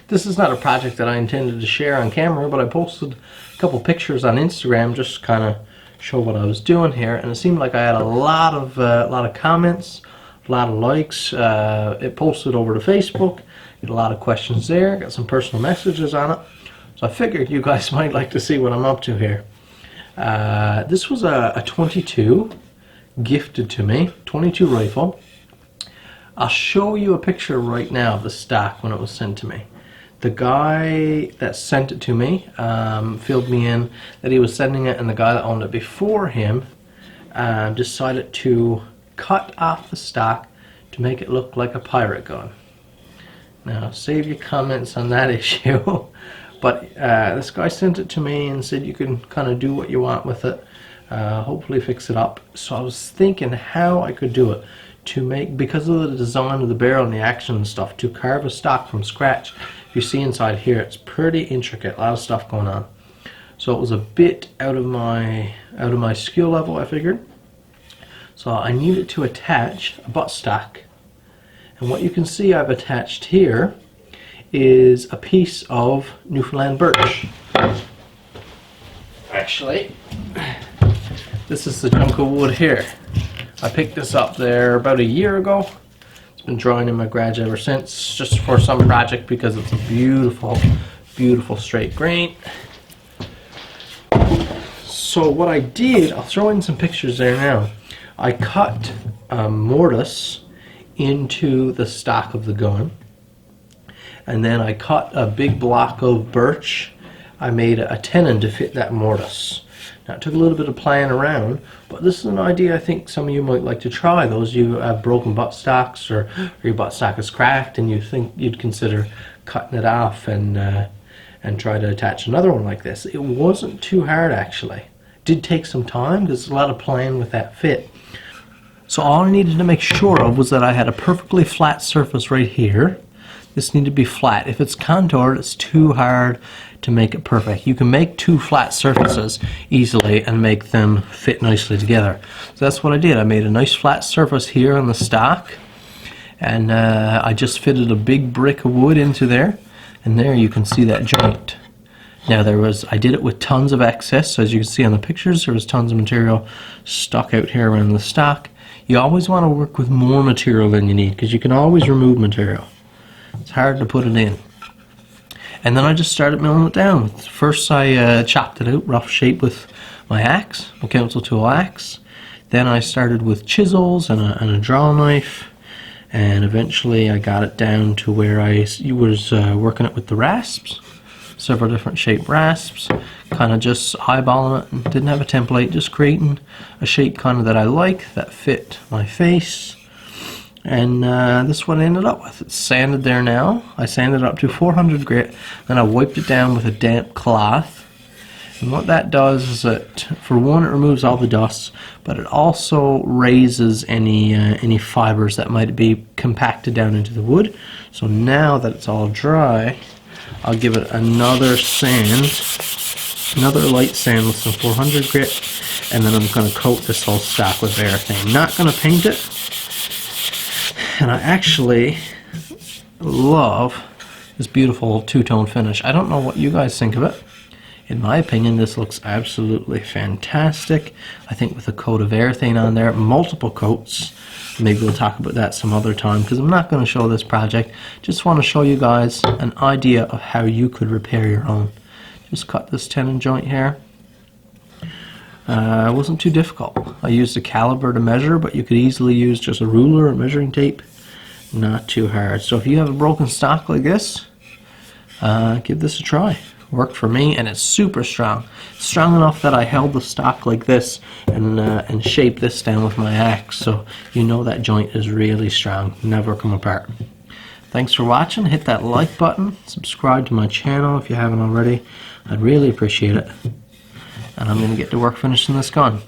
This is not a project that I intended to share on camera, but I posted a couple pictures on Instagram just to kind of show what I was doing here, and it seemed like I had a lot of comments, a lot of likes. It posted over to Facebook, get a lot of questions there, got some personal messages on it, so I figured you guys might like to see what I'm up to here. This was a 22 gifted to me, 22 rifle. I'll show you a picture right now of the stock when it was sent to me. The guy that sent it to me filled me in that he was sending it, and the guy that owned it before him decided to cut off the stock to make it look like a pirate gun. Now, save your comments on that issue. But this guy sent it to me and said you can kind of do what you want with it, hopefully fix it up. So I was thinking how I could do it to make, because of the design of the barrel and the action and stuff, to carve a stock from scratch. If you see inside here, it's pretty intricate, a lot of stuff going on. So it was a bit out of my skill level, I figured. So I needed to attach a buttstock, and what you can see I've attached here is a piece of Newfoundland birch. Actually, this is the chunk of wood here. I picked this up there about a year ago. It's been drying in my garage ever since, just for some project, because it's a beautiful, beautiful straight grain. So what I did, I'll throw in some pictures there now. I cut mortise into the stock of the gun, and then I cut a big block of birch. I made a tenon to fit that mortise. Now, it took a little bit of playing around, but this is an idea I think some of you might like to try. Those of you who have broken buttstocks, or your buttstock is cracked and you think you'd consider cutting it off and try to attach another one like this. It wasn't too hard, actually. It did take some time because there's a lot of playing with that fit. So all I needed to make sure of was that I had a perfectly flat surface right here. This needed to be flat. If it's contoured, it's too hard to make it perfect. You can make two flat surfaces easily and make them fit nicely together. So that's what I did. I made a nice flat surface here on the stock, and I just fitted a big brick of wood into there, and there you can see that joint. Now I did it with tons of excess, so as you can see on the pictures, there was tons of material stuck out here around the stock. You always want to work with more material than you need, because you can always remove material. It's hard to put it in. And then I just started milling it down. First I chopped it out rough shape with my axe, my council tool axe. Then I started with chisels and a draw knife, and eventually I got it down to where I was working it with the rasps, several different shaped rasps, kind of just eyeballing it, and didn't have a template, just creating a shape kind of that I like, that fit my face. And this is what I ended up with. It's sanded there now. I sanded it up to 400 grit, then I wiped it down with a damp cloth. And what that does is that, for one, it removes all the dust, but it also raises any fibers that might be compacted down into the wood. So now that it's all dry, I'll give it another sand, another light sand with some 400 grit, and then I'm going to coat this whole stock with Varathane. Not going to paint it. And I actually love this beautiful two-tone finish. I don't know what you guys think of it. In my opinion, this looks absolutely fantastic. I think with a coat of Varathane on there, multiple coats, maybe we'll talk about that some other time, because I'm not going to show this project. Just want to show you guys an idea of how you could repair your own. Just cut this tenon joint here. It wasn't too difficult. I used a caliber to measure, but you could easily use just a ruler or measuring tape. Not too hard. So if you have a broken stock like this, give this a try. Worked for me, and it's super strong. Strong enough that I held the stock like this and shaped this down with my axe, so you know that joint is really strong, never come apart. Thanks for watching. Hit that like button, subscribe to my channel if you haven't already. I'd really appreciate it. And I'm going to get to work finishing this gun.